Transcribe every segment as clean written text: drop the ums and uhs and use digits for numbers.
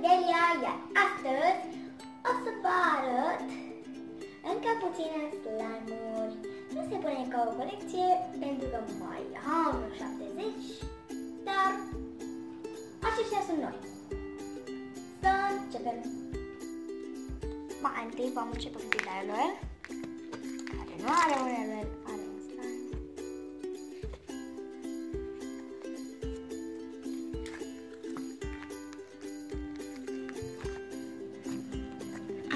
Delia, iar astăzi o să vă arăt încă puține slime-uri. Nu se pune ca o colecție pentru că mai am 70, dar aceștia sunt noi. Să începem! Mai întâi vom începe cu Dilarel, care nu are un element, are un slime.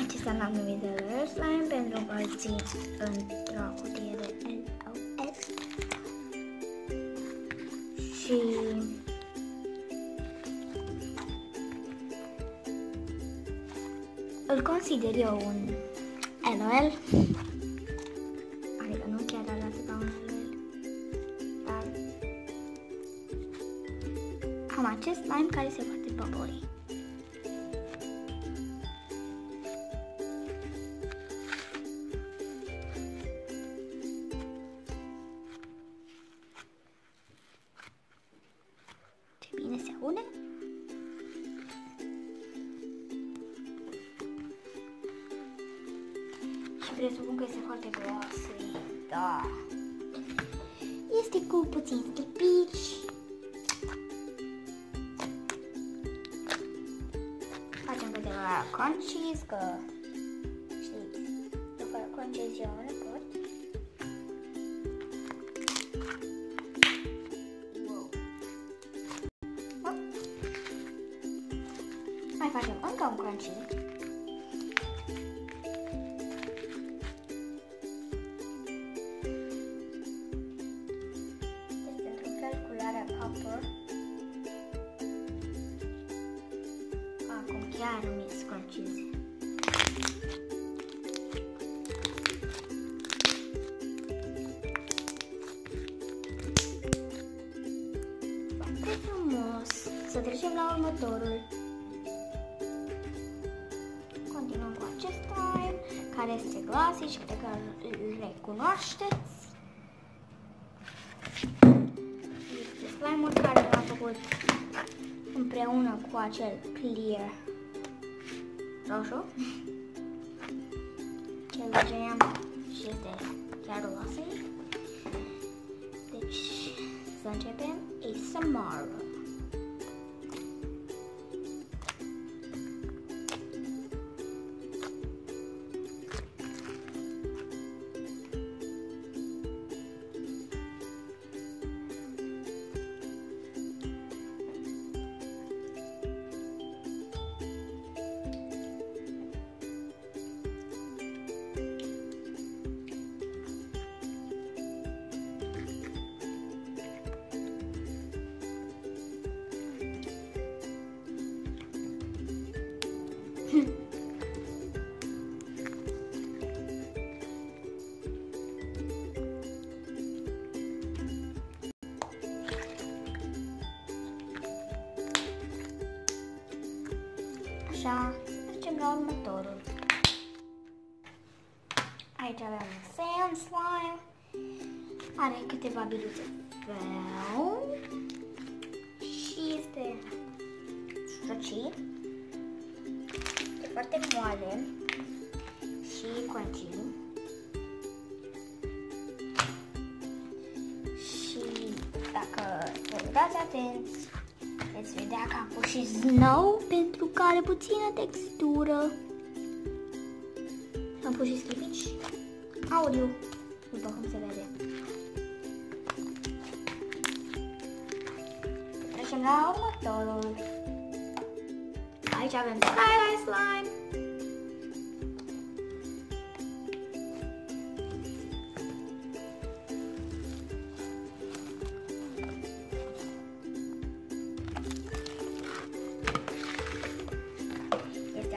Acesta l-am numit de Rare Slime pentru că îl țin într-o cutie de LOS și îl consider eu un LOL, adică nu chiar arată ca un LOL, dar am acest slime care se poate băboi. Ce bine se aude! Presupun că este foarte glossy, da. Este cu puțin slipici. Facem câteva crunchies, că știți, eu fără crunchies eu nu pot. Mai facem încă un crunchie. Acum chiar nu mi-e scruncize. Foarte frumos. Să trecem la următorul. Continuăm cu acest slime, care este glossy și cred că îl recunoașteți. Este slime-ul care l-am făcut împreună cu acel clear roșu, ce îl geam și este chiar glossy. Deci să începem ASMR. Așa, trecem la următorul. Aici avem un sand slime. Are câteva biluțe fel și este străcit. E foarte moale și crunchy. Și dacă vă uitați atenți, veți vedea că am pus și snow pentru că are puțină textură. Am pus și slipici audio, după cum se vede. Trecem la următorul. Aici avem Skylight Slime.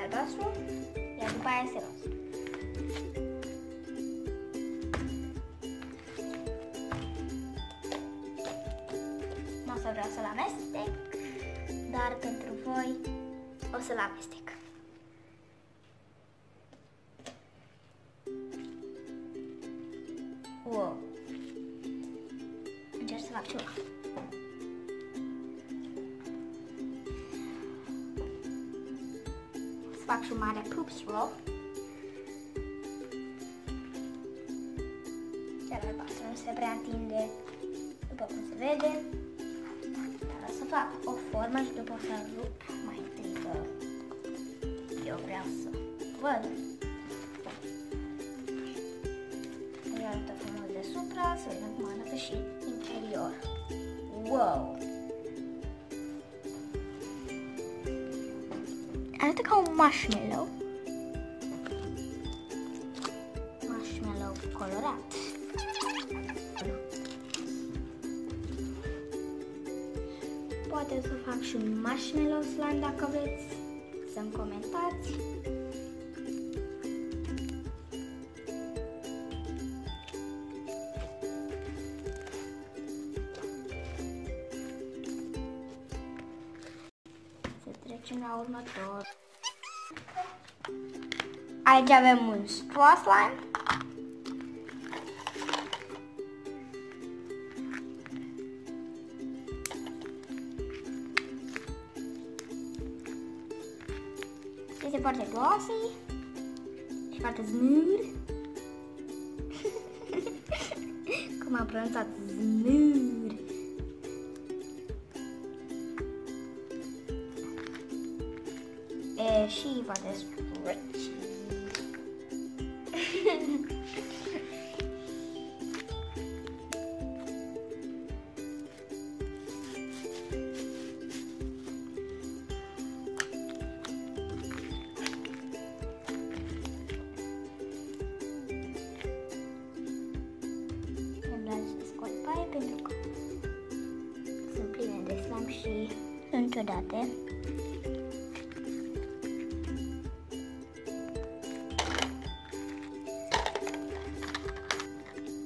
Albastru, iar după aia este roz. Nu o să vreau să-l amestec, dar pentru voi o să-l amestec. Wow! Încerc să fac ceva. să fac și un mare poops roll. Chiar albastru nu se prea întinde, după cum se vede. Dar o să fac o formă și după o să rup mai întâi, că eu vreau să văd. Îi arătă frumos deasupra, să vedem cum arată și interior. Wow! Arată ca un marshmallow. Marshmallow colorat. Poate să fac și un marshmallow slime dacă vreți, să-mi comentați. Să trecem la următor. Aici avem un straw slime. Este foarte glossy și foarte smooth. Cum am pronunțat smooth. Și foarte stretchy. Pentru că sunt pline de slime și sunt ciudate.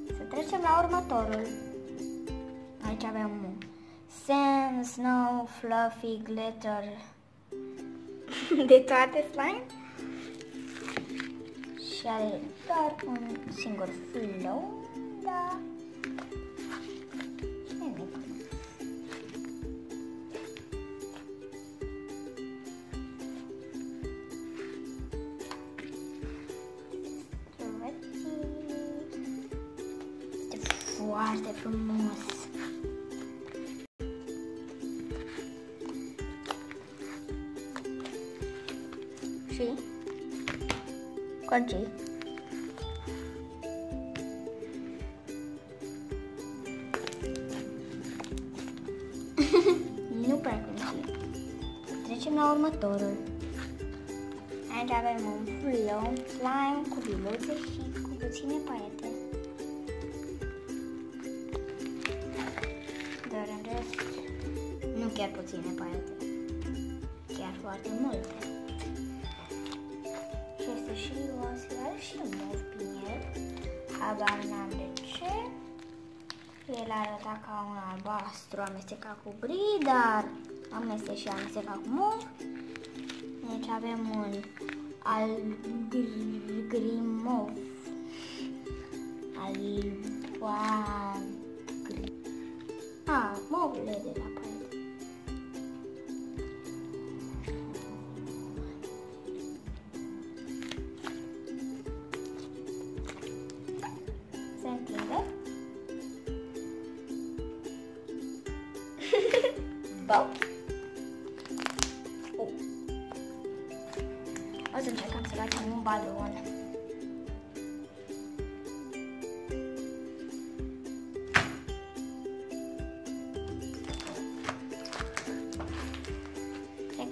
Să trecem la următorul. Aici avem un sand, snow, fluffy, glitter, de toate slime. Și are doar un singur flow, da. Foarte frumos. Și crunchy. Nu prea crunchy. Trecem la următorul. Aici avem un flow slime cu biluțe și cu puține paiete. Dar în rest, nu chiar puține paiete, chiar foarte multe. Și este și roșial și mov prin el. Habar n-am de ce. El arăta ca un albastru amestecat cu gri, dar și amestecat cu mov. Deci avem un gri mov. Movile de la paiete. Se întinde. Bau. O să încercăm să facem un balon.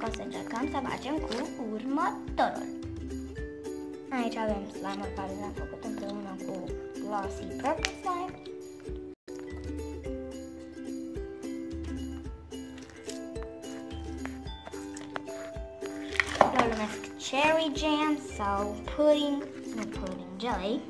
O să încercăm să facem cu următorul. Aici avem slime-ul care l-am făcut împreună cu glossy purple slime. Îl numesc cherry jam sau pudding, nu pudding, jelly.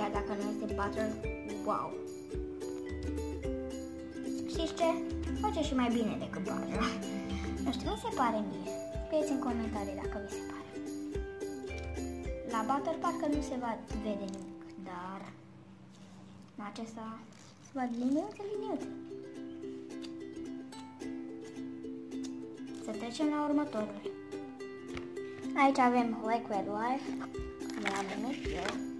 chiar dacă nu este butter, wow! Știți ce? Face și mai bine decât butter. Nu știu, mi se pare mie. Scrieți în comentarii dacă vi se pare. La butter parcă nu se va vede nimic, dar în acesta se văd liniuțe. Să trecem la următorul. Aici avem Liquid Life, cum l-am numit eu.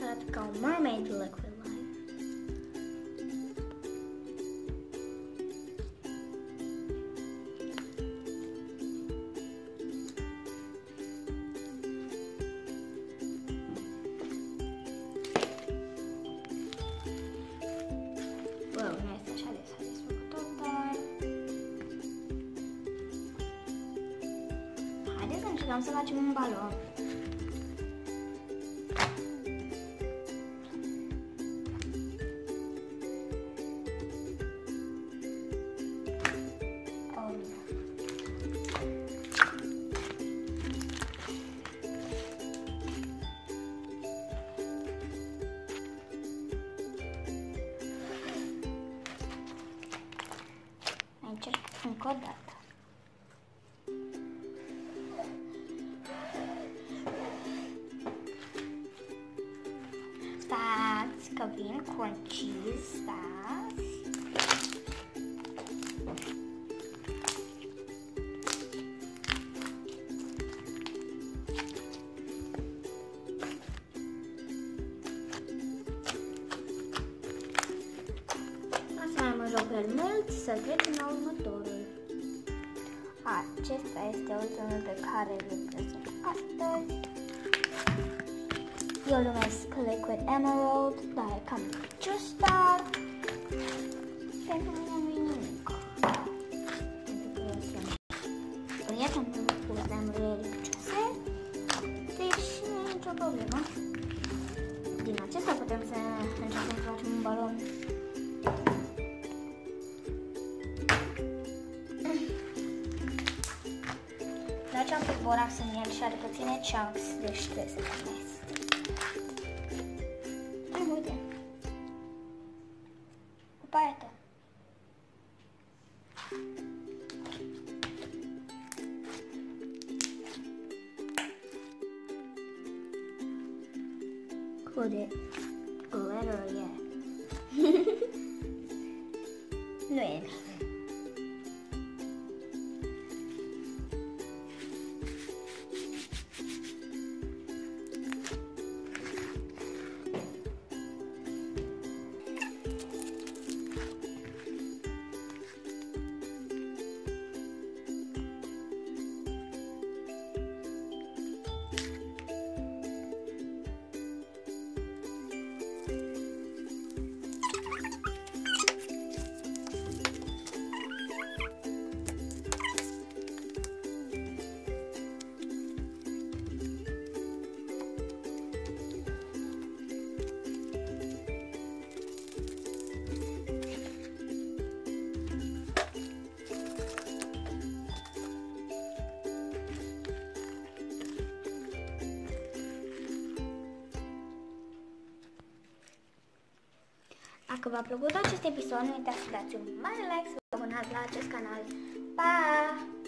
Arată ca un mermaid Liquid Life. Nu este așa de satisfăcător, dar haideți să încercăm să facem un balon. Încerc încă o dată. Stați că vin cu un cheese, stați. Să mai mă joc prea mult, să trecem la următorul. Acesta este ultimul pe care îl prezint astăzi. Eu îl numesc Liquid Emerald, dar e cam just star. Pentru mine nu e nimic. Pentru că eu sunt prietenul cu lemurile lipicioase. Deci nu e nicio problemă. Din acesta putem să încercăm să facem un balon. Aici am pus borax în el și are puține chunks, deci trebuie să primesc. Uite. O paietă. Could it glitter yet? Nu e bine. Dacă v-a plăcut acest episod, nu uitați să dați un mare like, să vă abonați la acest canal. Pa!